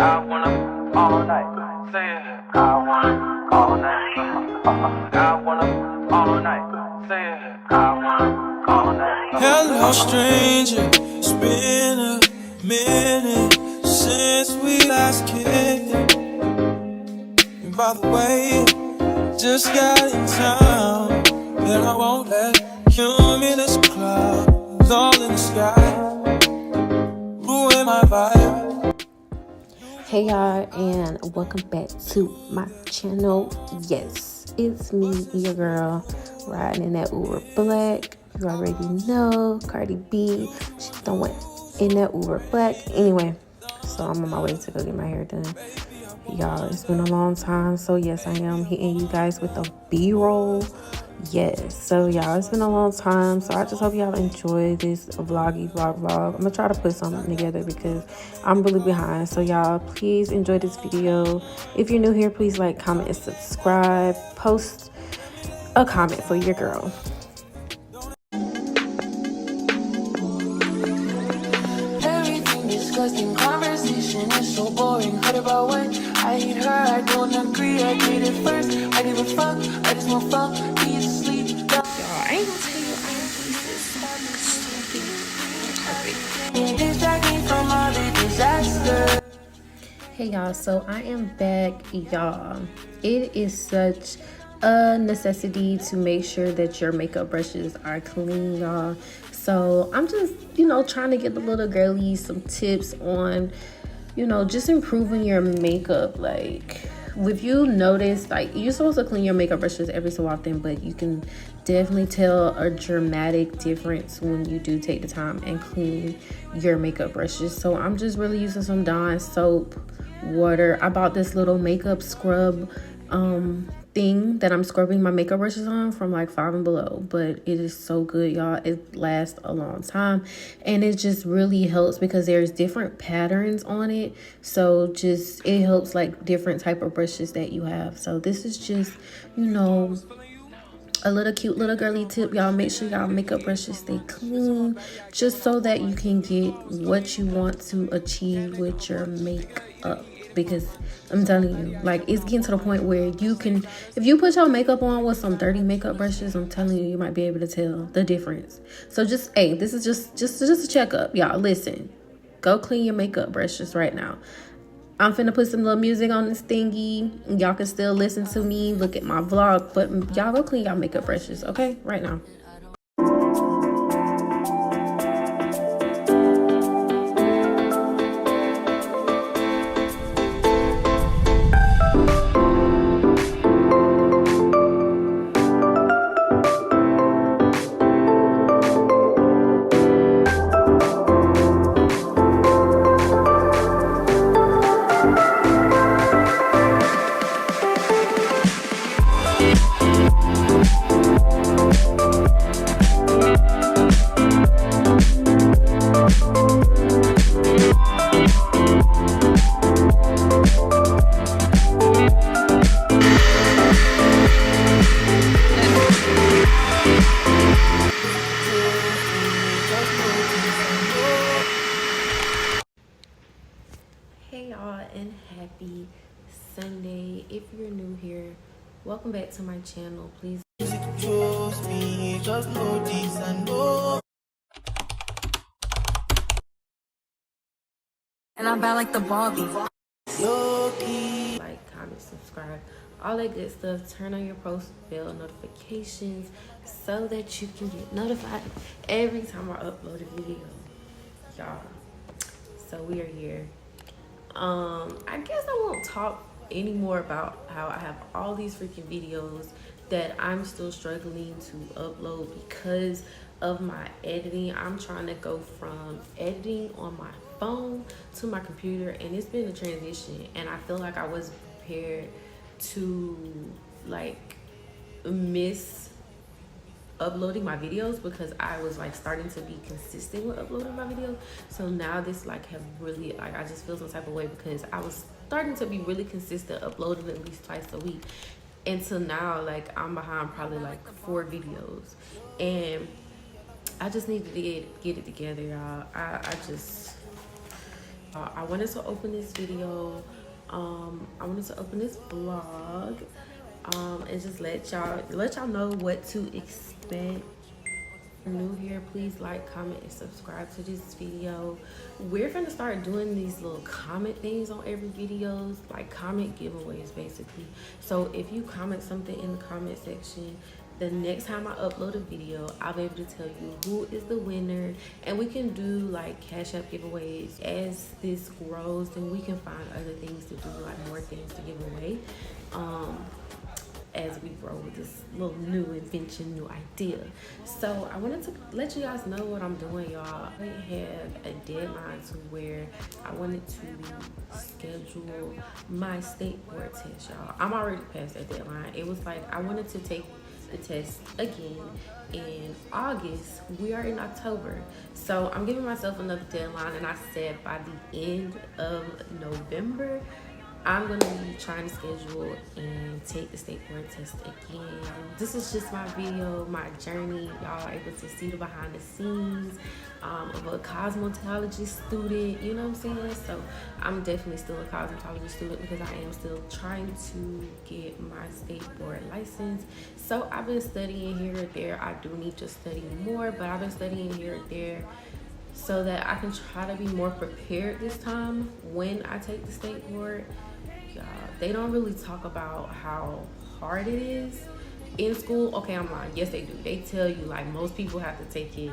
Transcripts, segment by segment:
I wanna all night. Say it. I wanna all night. I wanna all night. Say it. I wanna all night. Hello, stranger. It's been a minute since we last kicked it. And by the way, just got in town, and I won't let cumulus clouds all in the sky ruin my vibe. Hey y'all, and welcome back to my channel. Yes, it's me, your girl, riding in that Uber Black. You already know, Cardi B, she's the one in that Uber Black. Anyway, so I'm on my way to go get my hair done. Y'all, it's been a long time, so yes, I am hitting you guys with a B-roll. Yes, so y'all, it's been a long time, so I just hope y'all enjoy this vlog. I'm gonna try to put something together because I'm really behind. So y'all, please enjoy this video. If you're new here, please like, comment, and subscribe. Post a comment for your girl. Everything disgusting, conversation is so boring. Heard about what? I hate her, I don't agree. I did it first, I give a fuck, I just want fuck, be asleep. Y'all, I ain't gonna tell you I Distract me from all the disaster. Hey y'all, so I am back, y'all. It is such a necessity to make sure that your makeup brushes are clean, y'all. So I'm just, trying to get the little girlies some tips on, just improving your makeup. Like, if you notice, like, you're supposed to clean your makeup brushes every so often, but you can definitely tell a dramatic difference when you do take the time and clean your makeup brushes. So I'm just really using some Dawn soap, water. I bought this little makeup scrub thing that I'm scrubbing my makeup brushes on from like Five and Below, but it is so good, y'all. It lasts a long time, and it just really helps because there's different patterns on it, so just it helps like different type of brushes that you have. So this is just a little cute little girly tip, y'all. Make sure y'all makeup brushes stay clean, just so that you can get what you want to achieve with your makeup. Because I'm telling you, like, it's getting to the point where you can, if you put your makeup on with some dirty makeup brushes, I'm telling you, you might be able to tell the difference. So just, hey, this is just a checkup, y'all. Listen, go clean your makeup brushes right now. I'm finna put some little music on this thingy. Y'all can still listen to me, look at my vlog, but y'all go clean y'all makeup brushes, okay? Right now. Hey y'all, and happy Sunday. If you're new here, welcome back to my channel. Please And I'm bad like the Barbie. like, comment, subscribe, all that good stuff. Turn on your post bell notifications so that you can get notified every time I upload a video, y'all. So we are here. I guess I won't talk anymore about how I have all these freaking videos that I'm still struggling to upload because of my editing. I'm trying to go from editing on my phone to my computer, and it's been a transition, and I feel like I was prepared to like miss uploading my videos because I was like starting to be consistent with uploading my videos. So now this like have really, like, I just feel some type of way because I was starting to be really consistent uploading at least twice a week, until now like I'm behind probably like 4 videos, and I just need to get it together, y'all. I just I wanted to open this video, I wanted to open this vlog, and just let y'all know what to expect. If you're new here, please like, comment, and subscribe to this video. We're gonna start doing these little comment things on every videos, like comment giveaways basically. So if you comment something in the comment section, the next time I upload a video, I'll be able to tell you who is the winner, and we can do like cash app giveaways. As this grows, then we can find other things to do, like more things to give away, as we grow with this little new invention, new idea. So I wanted to let you guys know what I'm doing, y'all. I have a deadline to where I wanted to schedule my state board test, y'all. I'm already past that deadline. It was like I wanted to take the test again in August. We are in October, so I'm giving myself another deadline, and I said by the end of November I'm gonna be trying to schedule and take the state board test again. This is just my video, my journey. Y'all are able to see the behind the scenes of a cosmetology student, you know what I'm saying? So I'm definitely still a cosmetology student because I am still trying to get my state board license. So I've been studying here or there. I do need to study more, but I've been studying here or there so that I can try to be more prepared this time when I take the state board. They don't really talk about how hard it is in school. Okay, I'm lying. Yes, they do. They tell you like most people have to take it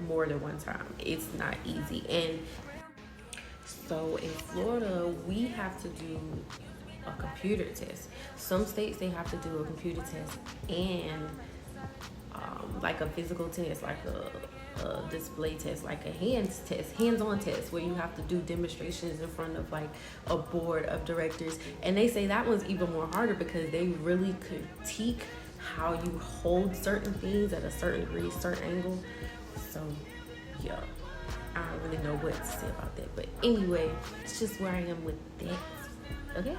more than one time. It's not easy. And so in Florida, we have to do a computer test. Some states, they have to do a computer test and like a physical test, like a display test, like a hands-on test where you have to do demonstrations in front of like a board of directors. And they say that one's even more harder because they really critique how you hold certain things at a certain degree, certain angle. So yeah, I don't really know what to say about that, but anyway, it's just where I am with that. Okay,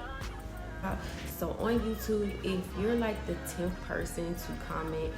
so on YouTube, if you're like the 10th person to comment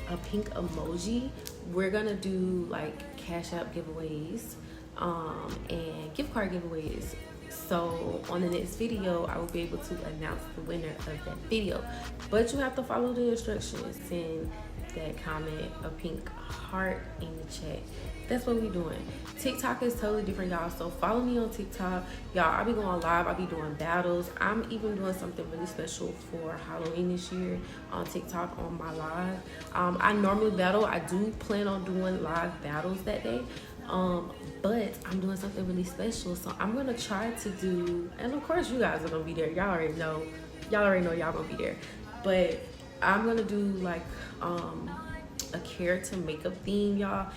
a pink emoji, we're gonna do like cash app giveaways and gift card giveaways. So on the next video, I will be able to announce the winner of that video, but you have to follow the instructions. Send that comment a pink heart in the chat. That's what we're doing. TikTok is totally different, y'all, so follow me on TikTok. Y'all, I'll be going live, I'll be doing battles. I'm even doing something really special for Halloween this year on TikTok on my live. I normally battle. I do plan on doing live battles that day, but I'm doing something really special, so I'm gonna try to do, and of course you guys are gonna be there. Y'all already know y'all gonna be there, but I'm gonna do like a character makeup theme, y'all.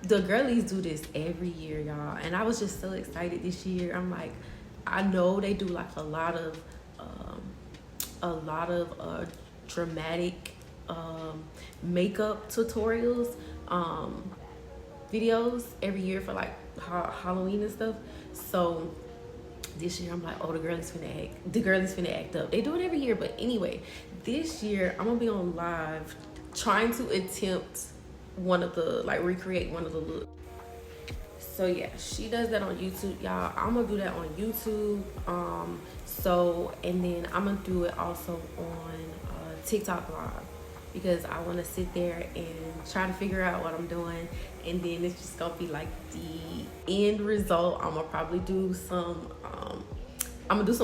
The girlies do this every year, y'all, and I was just so excited this year. I'm like, I know they do like a lot of dramatic makeup tutorials, videos every year for like Halloween and stuff. So this year I'm like, oh, the girlies finna act up. They do it every year, but anyway, this year I'm gonna be on live trying to attempt recreate one of the looks. So yeah, she does that on YouTube, y'all. I'm gonna do that on YouTube. And then I'm gonna do it also on TikTok live, because I want to sit there and try to figure out what I'm doing, and then it's just gonna be like the end result. I'm gonna probably do some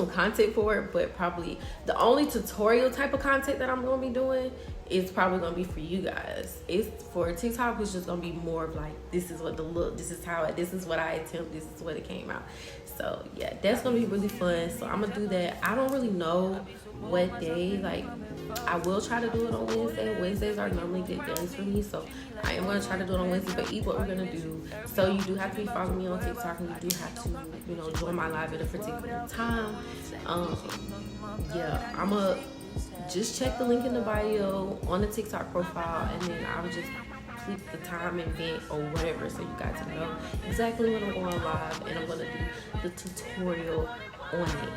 content for it, but probably the only tutorial type of content that I'm gonna be doing is probably gonna be for you guys. It's for TikTok, it's just gonna be more of like, this is what the look, this is what I attempt, this is what it came out. So yeah, that's gonna be really fun. So I'm gonna do that. I don't really know what day, like I will try to do it on Wednesday. Wednesdays are normally good days for me, so I am gonna try to do it on Wednesday, but eat what we're gonna do. So you do have to be following me on TikTok, and you do have to, join my live at a particular time. Yeah, I'ma just check the link in the bio on the TikTok profile, and then I'll just click the time and event or whatever, so you guys know exactly when I'm going live, and I'm gonna do the tutorial on it,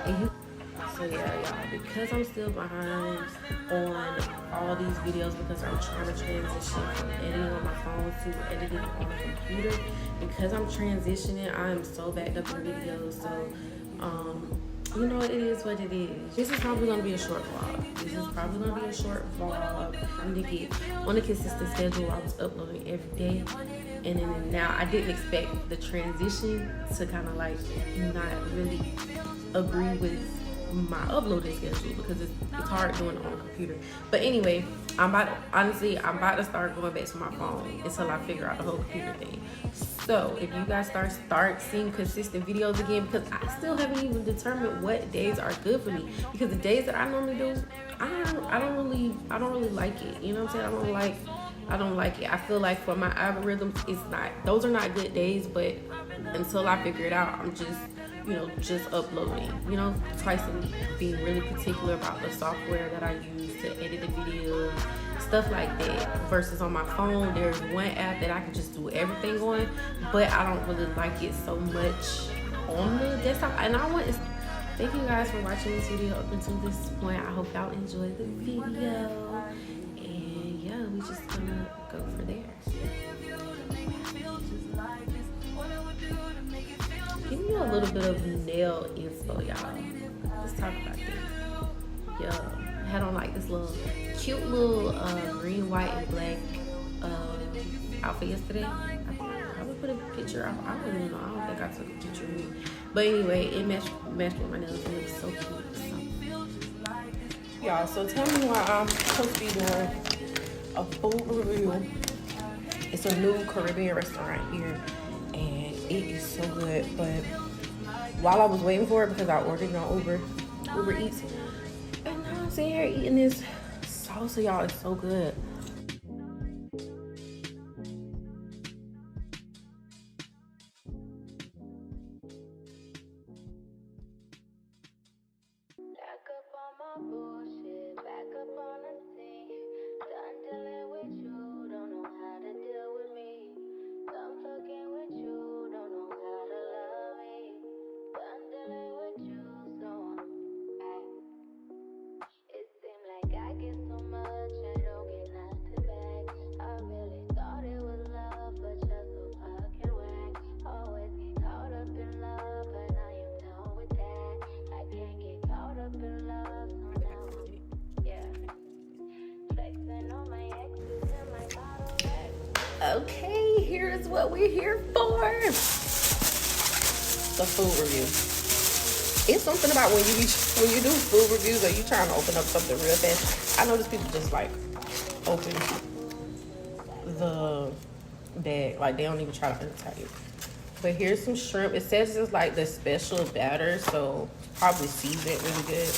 and So yeah, y'all, because I'm still behind on all these videos because I'm trying to transition from editing on my phone to editing on a computer. Because I'm transitioning, I am so backed up in videos. So you know, it is what it is. This is probably gonna be a short vlog. I need to get on a consistent schedule. I was uploading every day, and then now I didn't expect the transition to kind of like not really agree with my uploading schedule because it's hard doing it on a computer. But anyway, I'm about to start going back to my phone until I figure out the whole computer thing. So if you guys start seeing consistent videos again, because I still haven't even determined what days are good for me, because the days that I normally do, I don't really like it. You know what I'm saying? I don't like it. I feel like for my algorithms, those are not good days. But until I figure it out, I'm just uploading, twice a week, being really particular about the software that I use to edit the videos, stuff like that. Versus on my phone, there's one app that I can just do everything on, but I don't really like it so much on the desktop. And thank you guys for watching this video up until this point. I hope y'all enjoyed the video, and yeah, we just gonna go for there. Give me a little bit of nail info, y'all. Let's talk about this. Yeah, I had on like this cute little green, white, and black outfit yesterday. I probably put a picture up. I don't even know. I don't think I took a picture of me. But anyway, it matched with my nails. It looks so cute. So. Y'all, so tell me why I'm supposed to be doing a food review. It's a new Caribbean restaurant here, and it is so good. But while I was waiting for it, because I ordered it on Uber Eats, and now I'm sitting here eating this salsa, y'all. It's so good. Back up on my bullshit, back up on the scene. Done dealing with you, don't know how to deal with me. Done fucking with you, don't know how to love me. Done dealing with you, so it seemed like I get so much, I don't get nothing back. I really thought it was love, but you're so fucking whack. Always get caught up in love, but now you're done with that. I can't get caught up in love, so now yeah. Flexing on my exes and my bottle back. Okay, here's what we're here for. The food review. It's something about when you do food reviews or you trying to open up something real fast. I notice people just like open the bag, like they don't even try to untie it. But here's some shrimp. It says it's like the special batter, so probably seasoned really good.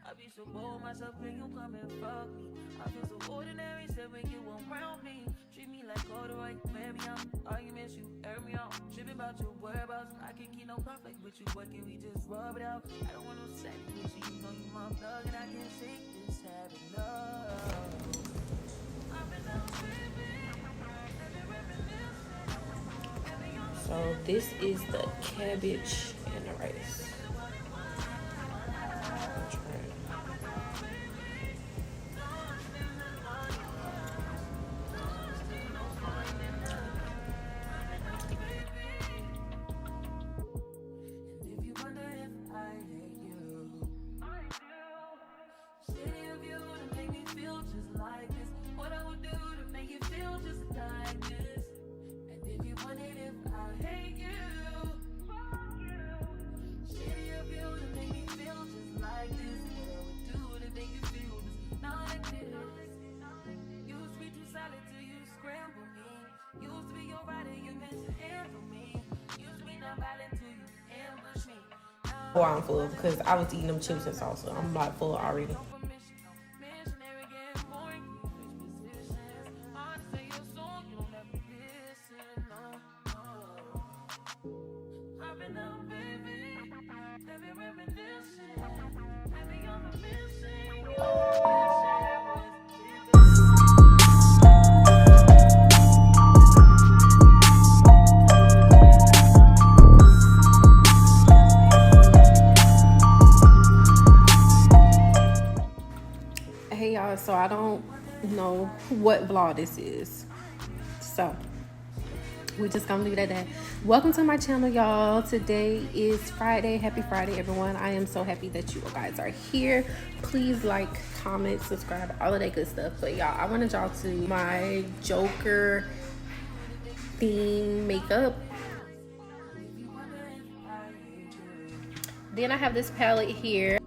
I be so bold myself when you come and fuck me. I feel so ordinary, said when you around me. Treat me like corduroy, wear me out. Arguments, you air me out. Tripping about your whereabouts. I can't keep no conflict with you. What can we just rub it out? I don't want no sex with you. You know you my plug, and I can't shake this habit. Love. So this is the cabbage and the rice. Oh, I'm full because I was eating them chips and salsa. I'm like full already. Hey y'all, so I don't know what vlog this is, so we're just gonna leave it at that. Welcome to my channel, y'all. Today is Friday. Happy Friday, everyone. I am so happy that you guys are here. Please like, comment, subscribe, all of that good stuff. But y'all, I wanted y'all to my Joker theme makeup. Then I have this palette here.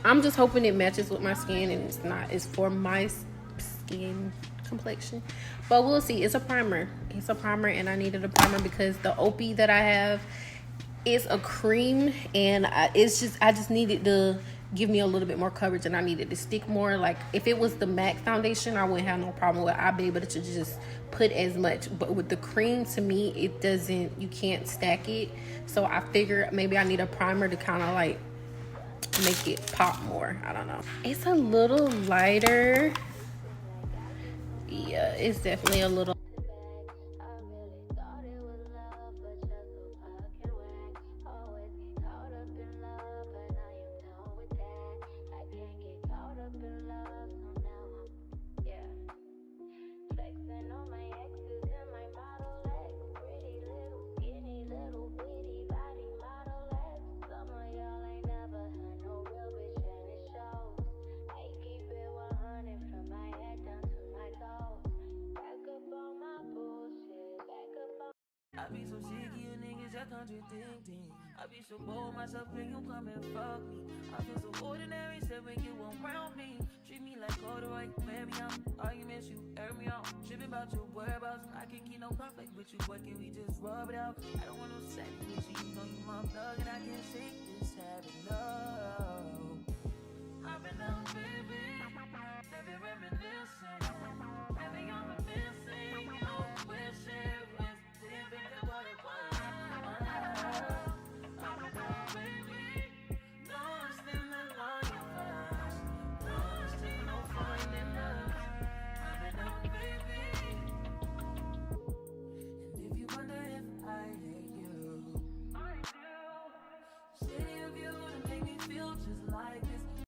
I'm just hoping it matches with my skin, and it's for my skin complexion, but we'll see. It's a primer, and I needed a primer because the OP that I have is a cream, and I just needed to give me a little bit more coverage, and I needed to stick more. Like if it was the MAC foundation, I wouldn't have no problem with it. I'd be able to just put as much, but with the cream, to me, it doesn't, you can't stack it. So I figured maybe I need a primer to kind of like make it pop more. I don't know. It's a little lighter. Yeah, it's definitely a little. I be so sick of you niggas that contradicting. I be so bold myself when you come and fuck me. I feel so ordinary, said when you around me. Treat me like corduroy, wear me out. Arguments, you air me out. Tripping about your whereabouts. I can't keep no conflict with you, what can we just rub it out? I don't want no sex with you, you know you my plug, and I can't